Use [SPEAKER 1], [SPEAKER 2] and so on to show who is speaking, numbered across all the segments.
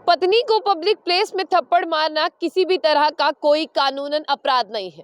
[SPEAKER 1] पत्नी को public place में थप्पड़ मारना किसी भी तरह का कोई कानूनन अपराध नहीं है।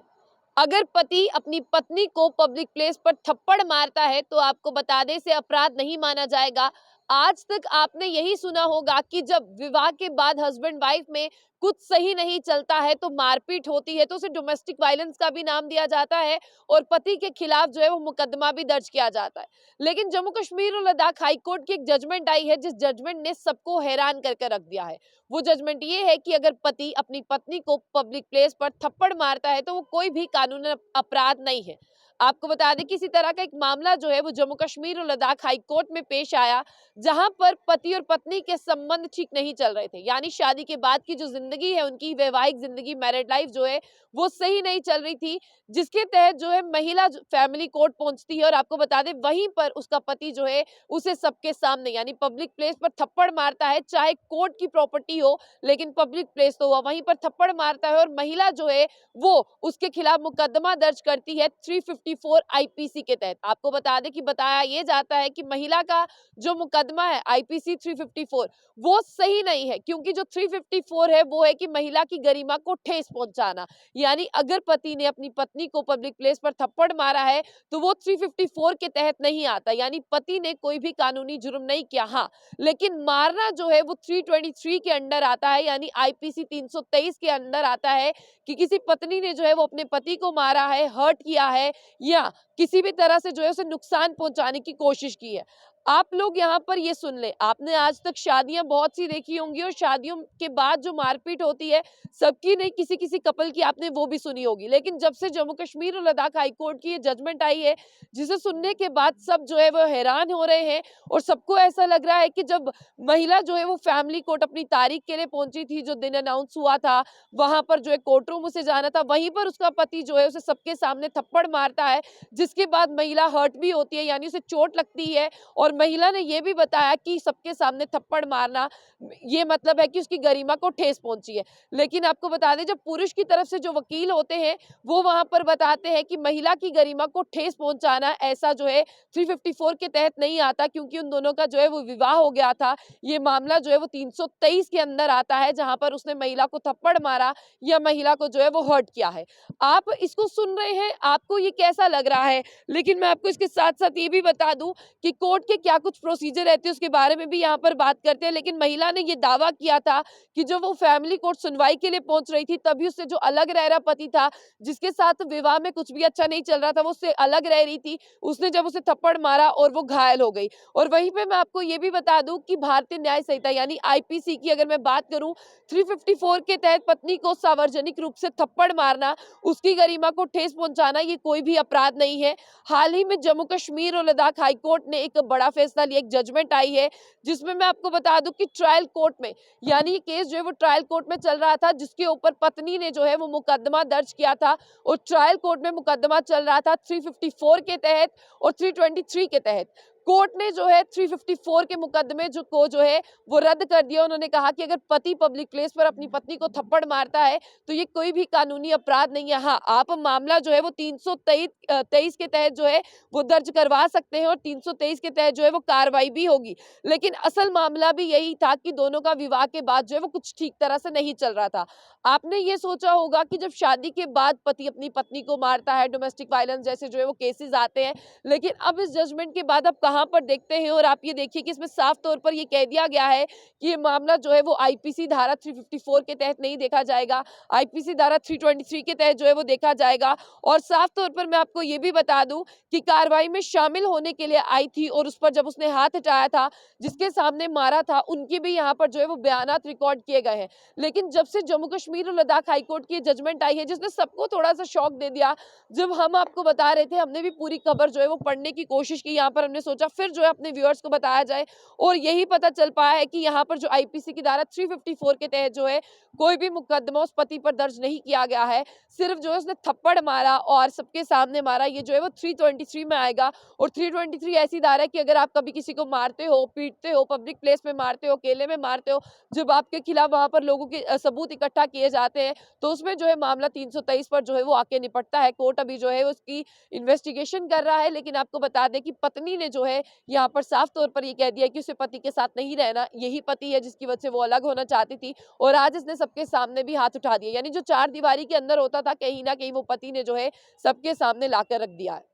[SPEAKER 1] अगर पति अपनी पत्नी को पब्लिक प्लेस पर थप्पड़ मारता है तो आपको बता दें इसे अपराध नहीं माना जाएगा। आज तक आपने यही सुना होगा कि जब विवाह के बाद हस्बैंड वाइफ में कुछ सही नहीं चलता है तो मारपीट होती है तो उसे डोमेस्टिक वायलेंस का भी नाम दिया जाता है और पति के खिलाफ जो है वो मुकदमा भी दर्ज किया जाता है। लेकिन जम्मू कश्मीर और लद्दाख हाई कोर्ट की एक जजमेंट आई है जिस जजमेंट ने सबको हैरान करके रख दिया है। वो जजमेंट ये है कि अगर पति अपनी पत्नी को पब्लिक प्लेस पर थप्पड़ मारता है तो वो कोई भी कानूनी अपराध नहीं है। आपको बता दें कि इसी तरह का एक मामला जो है वो जम्मू कश्मीर और लद्दाख हाई कोर्ट में पेश आया, जहां पर पति और पत्नी के संबंध ठीक नहीं चल रहे थे, यानी शादी के बाद की जो जिंदगी है, उनकी वैवाहिक जिंदगी, मैरिड लाइफ जो है वो सही नहीं चल रही थी। जिसके तहत जो है महिला फैमिली कोर्ट पहुंचती है और आपको बता दें वहीं पर उसका पति जो है उसे सबके सामने यानी पब्लिक प्लेस पर थप्पड़ मारता है। चाहे कोर्ट की प्रॉपर्टी हो लेकिन पब्लिक प्लेस तो हुआ, वहीं पर थप्पड़ मारता है और महिला जो है वो उसके खिलाफ मुकदमा दर्ज करती है 354 आईपीसी के तहत। आपको बता दें कि बताया ये जाता है कि महिला का जो मुकदमा है आईपीसी 354 वो सही नहीं है, क्योंकि जो 354 है वो है कि महिला की गरिमा को ठेस पहुंचाना। यानी अगर पति ने अपनी पत्नी को पब्लिक प्लेस पर थप्पड़ मारा है तो वो 354 के तहत नहीं आता, यानी पति ने कोई भी कानूनी जुर्म नहीं किया। हाँ, लेकिन मारना जो है वो 323 के अंडर आता है, यानी आईपीसी 323 के अंदर आता है कि किसी पत्नी ने जो है वो अपने पति को मारा है, हर्ट किया है या किसी भी तरह से जो है उसे नुकसान पहुंचाने की कोशिश की है। आप लोग यहाँ पर ये सुन ले, आपने आज तक शादियां बहुत सी देखी होंगी और शादियों के बाद जो मारपीट होती है सबकी नहीं, किसी किसी कपल की आपने वो भी सुनी होगी। लेकिन जब से जम्मू कश्मीर और लद्दाख हाई कोर्ट की ये जजमेंट आई है, जिसे सुनने के बाद सब जो है वो हैरान हो रहे हैं और सबको ऐसा लग रहा है कि जब महिला जो है वो फैमिली कोर्ट अपनी तारीख के लिए पहुंची थी, जो दिन अनाउंस हुआ था, वहां पर जो है कोर्ट रूम उसे जाना था, वहीं पर उसका पति जो है उसे सबके सामने थप्पड़ मारता है, जिसके बाद महिला हर्ट भी होती है, यानी उसे चोट लगती है। और महिला ने यह भी बताया कि सबके सामने थप्पड़ मारना ये मतलब है कि उसकी गरिमा को ठेस पहुंची है। लेकिन आपको बता दें जब पुरुष की तरफ से जो वकील होते हैं वो वहां पर बताते हैं कि महिला की गरिमा को ठेस पहुंचाना ऐसा जो है 354 के तहत नहीं आता, क्योंकि उन दोनों का जो है वो विवाह हो गया था। ये मामला जो है वो 323 के अंदर आता है, जहां पर उसने महिला को थप्पड़ मारा या महिला को जो है वो हर्ट किया है। आप इसको सुन रहे हैं, आपको ये कैसा लग रहा है? लेकिन मैं आपको इसके साथ साथ ये भी बता दूं कि कोर्ट के क्या कुछ प्रोसीजर रहते हैं उसके बारे में भी यहाँ पर बात करते हैं। लेकिन महिला ने ये दावा किया था कि जब वो फैमिली कोर्ट सुनवाई के लिए पहुंच रही थी तभी उससे जो अलग रह रहा पति था, जिसके साथ विवाह में कुछ भी अच्छा नहीं चल रहा था, वो उससे अलग रह रही थी, उसने जब उसे थप्पड़ मारा और वो घायल हो गई। और वहीं पे मैं आपको ये भी बता दूं कि भारतीय न्याय संहिता यानी आईपीसी की अगर मैं बात करूं, 354 के तहत पत्नी को सार्वजनिक रूप से थप्पड़ मारना, उसकी गरिमा को ठेस पहुंचाना, ये कोई भी अपराध नहीं है। हाल ही में जम्मू कश्मीर और लद्दाख हाई कोर्ट ने एक बड़ा फैसला लिया, एक जजमेंट आई है, जिसमें मैं आपको बता दूं कि ट्रायल कोर्ट में यानी ये केस जो है वो ट्रायल कोर्ट में चल रहा था, जिसके ऊपर पत्नी ने जो है वो मुकदमा दर्ज किया था और ट्रायल कोर्ट में मुकदमा चल रहा था 354 के तहत और 323 के तहत। कोर्ट ने जो है 354 के मुकदमे जो है वो रद्द कर दिया। उन्होंने कहा कि अगर पति पब्लिक प्लेस पर अपनी पत्नी को थप्पड़ मारता है तो ये कोई भी कानूनी अपराध नहीं है। हाँ, आप मामला जो है वो 323 के तहत जो है वो दर्ज करवा सकते हैं और 323 के तहत जो है वो कार्रवाई भी होगी। लेकिन असल मामला भी यही था कि दोनों का विवाह के बाद जो है वो कुछ ठीक तरह से नहीं चल रहा था। आपने ये सोचा होगा कि जब शादी के बाद पति अपनी पत्नी को मारता है, डोमेस्टिक वायलेंस जैसे जो है वो केसेस आते हैं, लेकिन अब इस जजमेंट के बाद आप कहां पर देखते हैं और आप ये देखिए कि इसमें साफ तौर पर ये कह दिया गया है कि ये मामला जो है वो आईपीसी धारा 354 के तहत नहीं देखा जाएगा, आईपीसी धारा 323 के तहत जो है वो देखा जाएगा। और साफ तौर पर मैं आपको ये भी बता दूं कि कार्रवाई में शामिल होने के लिए आई थी और उस पर जब उसने हाथ हटाया था, जिसके सामने मारा था, उनकी भी यहाँ पर जो है वो बयानात रिकॉर्ड किए गए हैं। लेकिन जब से जम्मू कश्मीर और लद्दाख हाईकोर्ट की जजमेंट आई है, जिसने सबको थोड़ा सा शॉक दे दिया, जब हम आपको बता रहे थे, हमने भी पूरी खबर जो है वो पढ़ने की कोशिश की, यहाँ पर हमने सोचा फिर जो है अपने व्यूअर्स को बताया जाए और यही पता चल पाया है कि यहाँ पर जो आईपीसी की धारा 354 के तहत जो है कोई भी मुकदमा उस पति पर दर्ज नहीं किया गया है। सिर्फ जो है उसने थप्पड़ मारा और सबके सामने मारा, ये जो है वो 323 में आएगा। और 323 ऐसी धारा है कि अगर आप कभी किसी को मारते हो, पीटते हो, पब्लिक प्लेस में मारते हो, अकेले में मारते हो, जब आपके खिलाफ वहां पर लोगों के सबूत इकट्ठा किए जाते हैं, तो उसमें जो है मामला 323 पर जो है वो आके निपटता है। कोर्ट अभी जो है उसकी इन्वेस्टिगेशन कर रहा है। लेकिन आपको बता दें कि पत्नी ने जो है है यहाँ पर साफ तौर पर ये कह दिया कि उसे पति के साथ नहीं रहना, यही पति है जिसकी वजह से वो अलग होना चाहती थी और आज इसने सबके सामने भी हाथ उठा दिया। यानी जो चार दीवारी के अंदर होता था, कहीं ना कहीं वो पति ने जो है सबके सामने लाकर रख दिया है।